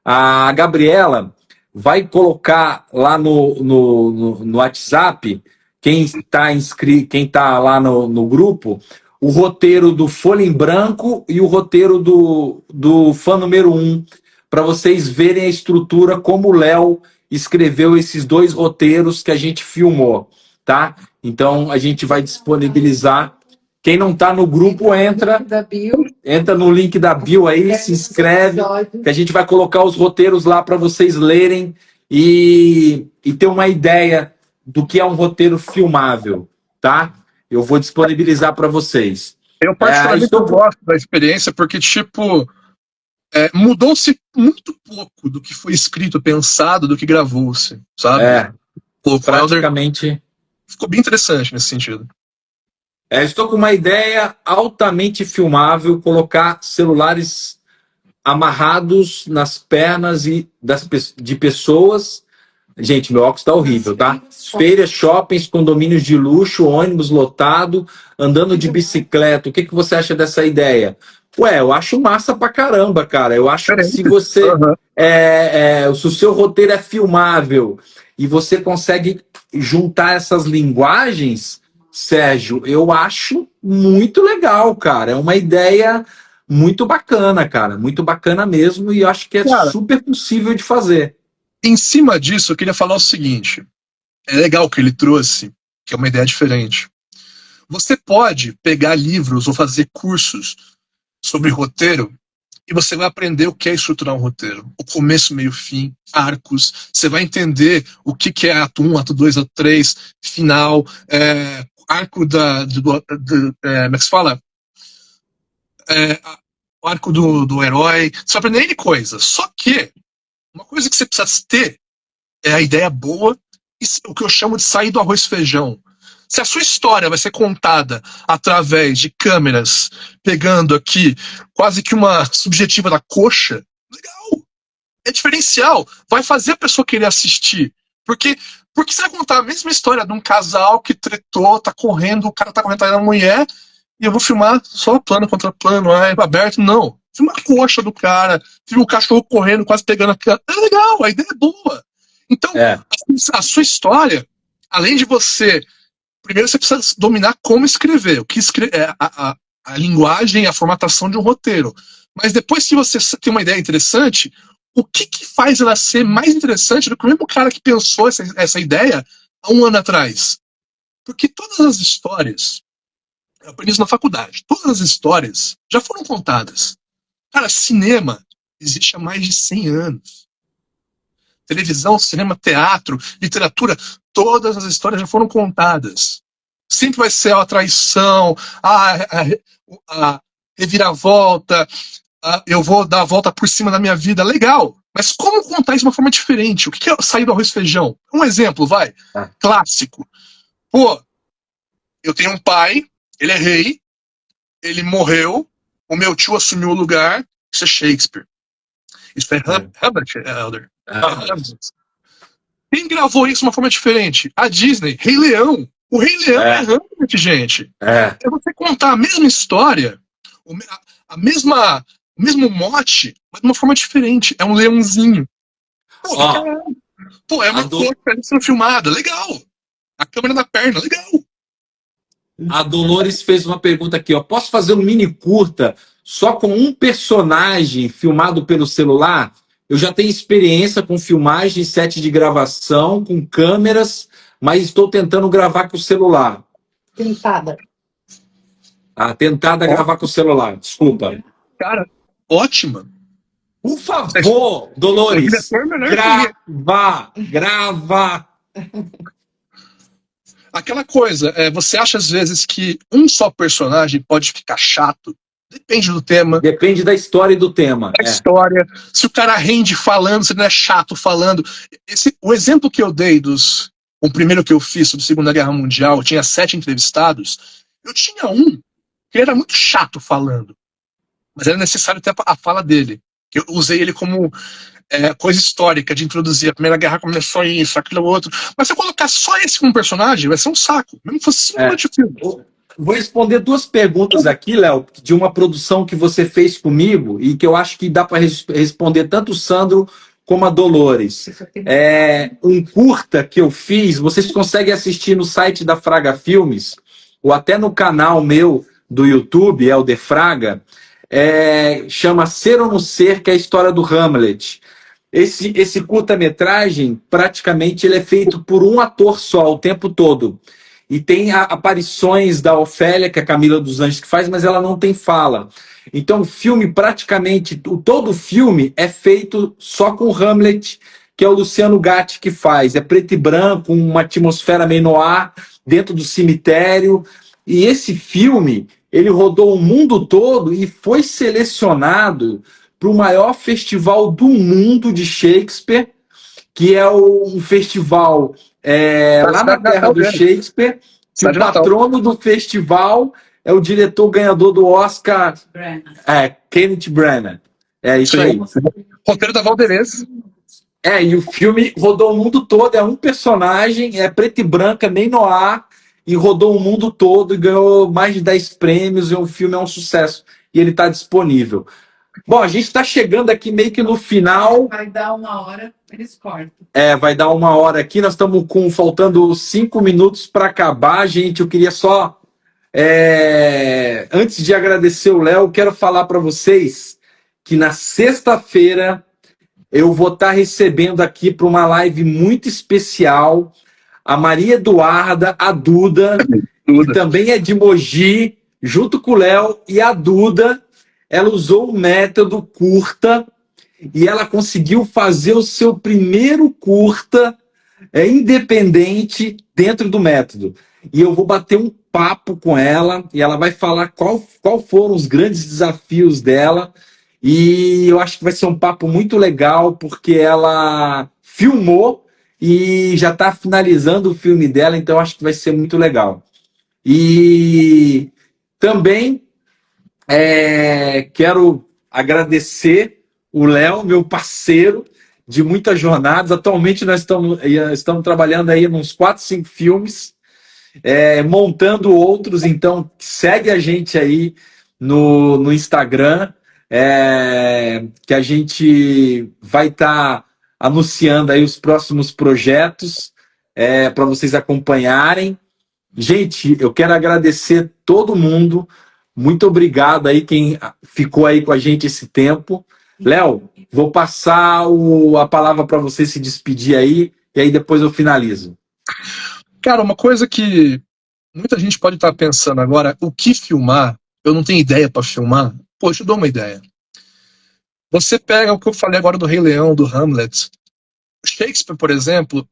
A Gabriela vai colocar lá no WhatsApp, quem está inscrito, quem está lá no grupo, o roteiro do Folha em Branco e o roteiro do fã número 1, para vocês verem a estrutura, como o Léo escreveu esses dois roteiros que a gente filmou, tá? Então a gente vai disponibilizar. Quem não está no grupo, entra no link da bio aí, se inscreve, que a gente vai colocar os roteiros lá para vocês lerem e ter uma ideia do que é um roteiro filmável, tá? Eu vou disponibilizar para vocês. Eu particularmente gosto da experiência porque, tipo, mudou-se muito pouco do que foi escrito, pensado, do que gravou-se, sabe? Praticamente. Ficou bem interessante nesse sentido. Estou com uma ideia altamente filmável, colocar celulares amarrados nas pernas de pessoas. Gente, meu óculos está horrível, tá? Feiras, shoppings, condomínios de luxo, ônibus lotado, andando de bicicleta. O que você acha dessa ideia? Eu acho massa pra caramba, cara. Eu acho que se você... se o seu roteiro é filmável e você consegue juntar essas linguagens, Sérgio, eu acho muito legal, cara. É uma ideia muito bacana, cara. Muito bacana mesmo, e eu acho que é super possível de fazer. Em cima disso, eu queria falar o seguinte. É legal que ele trouxe, que é uma ideia diferente. Você pode pegar livros ou fazer cursos sobre roteiro e você vai aprender o que é estruturar um roteiro. O começo, meio, fim, arcos. Você vai entender o que é ato 1, ato 2, ato 3, final, arco como é que se fala? O arco do herói. Você vai aprender N coisas. Só que uma coisa que você precisa ter é a ideia boa e o que eu chamo de sair do arroz e feijão. Se a sua história vai ser contada através de câmeras, pegando aqui quase que uma subjetiva da coxa, legal, é diferencial, vai fazer a pessoa querer assistir. Porque você vai contar a mesma história de um casal que tretou, tá correndo, o cara tá correndo atrás da mulher, e eu vou filmar só plano contra plano, aberto, não. Filma a coxa do cara, filma o cachorro correndo, quase pegando a cara. É legal, a ideia é boa. Então, a sua história, além de você... Primeiro você precisa dominar como escrever, o que a linguagem, a formatação de um roteiro. Mas depois que você tem uma ideia interessante, o que faz ela ser mais interessante do que o mesmo cara que pensou essa ideia há um ano atrás? Porque todas as histórias, eu aprendi isso na faculdade, todas as histórias já foram contadas. Cara, cinema existe há mais de 100 anos. Televisão, cinema, teatro, literatura, todas as histórias já foram contadas. Sempre vai ser a traição, a reviravolta, eu vou dar a volta por cima da minha vida. Legal, mas como contar isso de uma forma diferente? O que é sair do arroz e feijão? Um exemplo, vai. Clássico. Eu tenho um pai, ele é rei, ele morreu, o meu tio assumiu o lugar, isso é Shakespeare. Isso é Hamlet, Elder. Quem gravou isso de uma forma diferente? A Disney, Rei Leão. O Rei Leão é Hamlet, gente. É você contar a mesma história, o mesmo mote, mas de uma forma diferente. É um leãozinho. É uma coisa sendo filmada. Legal. A câmera na perna. Legal. A Dolores fez uma pergunta aqui. Posso fazer um mini curta só com um personagem filmado pelo celular? Eu já tenho experiência com filmagem, set de gravação, com câmeras, mas estou tentando gravar com o celular. Tentada. Tentada gravar com o celular, desculpa. Cara, ótima. Por favor, Dolores, grava. Aquela coisa, você acha às vezes que um só personagem pode ficar chato? Depende do tema, Depende da história e do tema. da história. Se o cara rende falando, se ele não é chato falando. O exemplo que eu dei o primeiro que eu fiz sobre a Segunda Guerra Mundial, tinha 7 entrevistados. Eu tinha um que era muito chato falando, mas era necessário ter a fala dele. Eu usei ele como coisa histórica, de introduzir. A Primeira Guerra começou isso, aquilo, outro. Mas se eu colocar só esse como personagem, vai ser um saco. Mesmo que fosse 5 minutos de filme. Vou responder 2 perguntas aqui, Léo, de uma produção que você fez comigo e que eu acho que dá para responder tanto o Sandro como a Dolores. Um curta que eu fiz, vocês conseguem assistir no site da Fraga Filmes, ou até no canal meu do YouTube, é o de Fraga, chama Ser ou Não Ser, que é a história do Hamlet. Esse curta-metragem, praticamente, ele é feito por um ator só, o tempo todo. E tem aparições da Ofélia, que é a Camila dos Anjos que faz, mas ela não tem fala. Então o filme, praticamente, todo o filme é feito só com o Hamlet, que é o Luciano Gatti que faz. É preto e branco, uma atmosfera meio noir, dentro do cemitério. E esse filme, ele rodou o mundo todo e foi selecionado para o maior festival do mundo de Shakespeare, que é um festival lá na terra do Shakespeare, que o patrono do festival é o diretor ganhador do Oscar, Kenneth Branagh. É isso aí. Roteiro da Valdevez. E o filme rodou o mundo todo, é um personagem, é preto e branco, é meio noir, e rodou o mundo todo e ganhou mais de 10 prêmios, e o filme é um sucesso. E ele está disponível. Bom, a gente está chegando aqui meio que no final. Vai dar 1 hora, eles cortam. Vai dar 1 hora aqui. Nós estamos faltando 5 minutos para acabar, gente. Eu queria só, antes de agradecer o Léo, quero falar para vocês que na sexta-feira eu vou estar recebendo aqui para uma live muito especial a Maria Eduarda, a Duda, que também é de Mogi, junto com o Léo e a Duda. Ela usou o método curta e ela conseguiu fazer o seu primeiro curta independente dentro do método. E eu vou bater um papo com ela e ela vai falar qual foram os grandes desafios dela. E eu acho que vai ser um papo muito legal, porque ela filmou e já está finalizando o filme dela, então eu acho que vai ser muito legal. E também quero agradecer o Léo, meu parceiro de muitas jornadas. Atualmente nós estamos trabalhando aí nos 4, 5 filmes, montando outros. Então segue a gente aí no Instagram, que a gente vai estar anunciando aí os próximos projetos para vocês acompanharem. Gente, eu quero agradecer todo mundo. Muito obrigado aí quem ficou aí com a gente esse tempo. Léo, vou passar a palavra para você se despedir aí, e aí depois eu finalizo. Cara, uma coisa que muita gente pode estar pensando agora, o que filmar? Eu não tenho ideia para filmar. Pô, eu te dou uma ideia. Você pega o que eu falei agora do Rei Leão, do Hamlet. Shakespeare, por exemplo,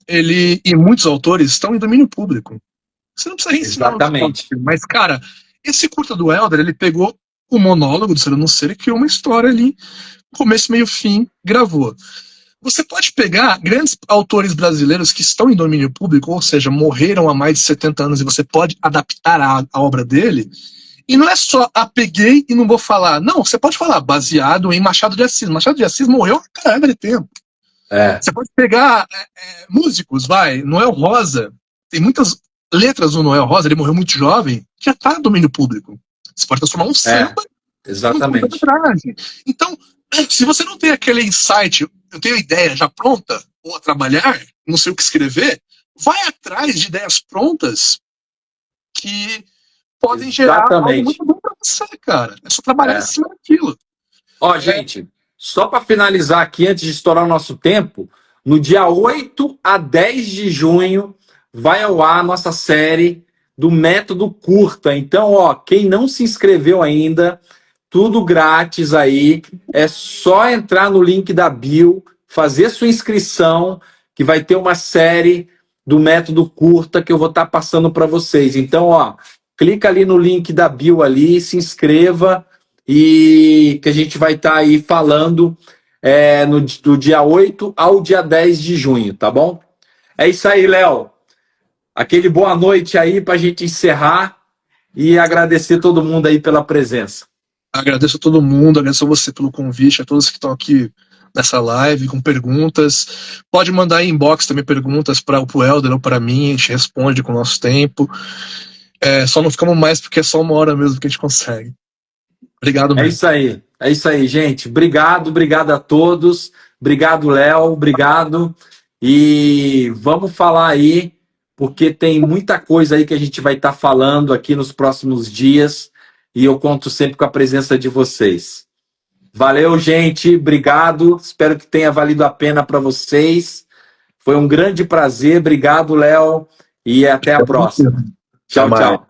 ele e muitos autores estão em domínio público. Você não precisa reensinar. Exatamente. Mas, cara, esse curta do Helder, ele pegou o monólogo do Ser ou Não Ser e criou uma história ali, começo, meio, fim, gravou. Você pode pegar grandes autores brasileiros que estão em domínio público, ou seja, morreram há mais de 70 anos, e você pode adaptar a obra dele, e não é só peguei e não vou falar. Não, você pode falar baseado em Machado de Assis. Machado de Assis morreu há caramba de tempo. Você pode pegar músicos, Noel Rosa, tem muitas letras do Noel Rosa, ele morreu muito jovem, que já está no domínio público. Você pode transformar um samba exatamente. Então, se você não tem aquele insight, eu tenho a ideia já pronta, ou a trabalhar, não sei o que escrever, vai atrás de ideias prontas que podem gerar algo muito bom para você, cara. É só trabalhar em cima daquilo. Gente, só para finalizar aqui, antes de estourar o nosso tempo, no dia 8 a 10 de junho, vai ao ar a nossa série do Método Curta. Então, quem não se inscreveu ainda, tudo grátis aí. É só entrar no link da bio, fazer sua inscrição, que vai ter uma série do método curta que eu vou estar passando para vocês. Então, ó, clica ali no link da bio ali, se inscreva e que a gente vai estar aí falando do dia 8 ao dia 10 de junho, tá bom? É isso aí, Léo. Aquele boa noite aí para a gente encerrar e agradecer todo mundo aí pela presença. Agradeço a todo mundo, agradeço a você pelo convite, a todos que estão aqui nessa live com perguntas. Pode mandar em inbox também perguntas para o Helder ou para mim, a gente responde com o nosso tempo. Só não ficamos mais porque é só 1 hora mesmo que a gente consegue. Obrigado mesmo. É isso aí, gente. Obrigado a todos. Obrigado, Léo. Obrigado. E vamos falar aí, porque tem muita coisa aí que a gente vai estar falando aqui nos próximos dias. E eu conto sempre com a presença de vocês. Valeu, gente. Obrigado. Espero que tenha valido a pena para vocês. Foi um grande prazer. Obrigado, Léo. E até a próxima. Tchau, tchau.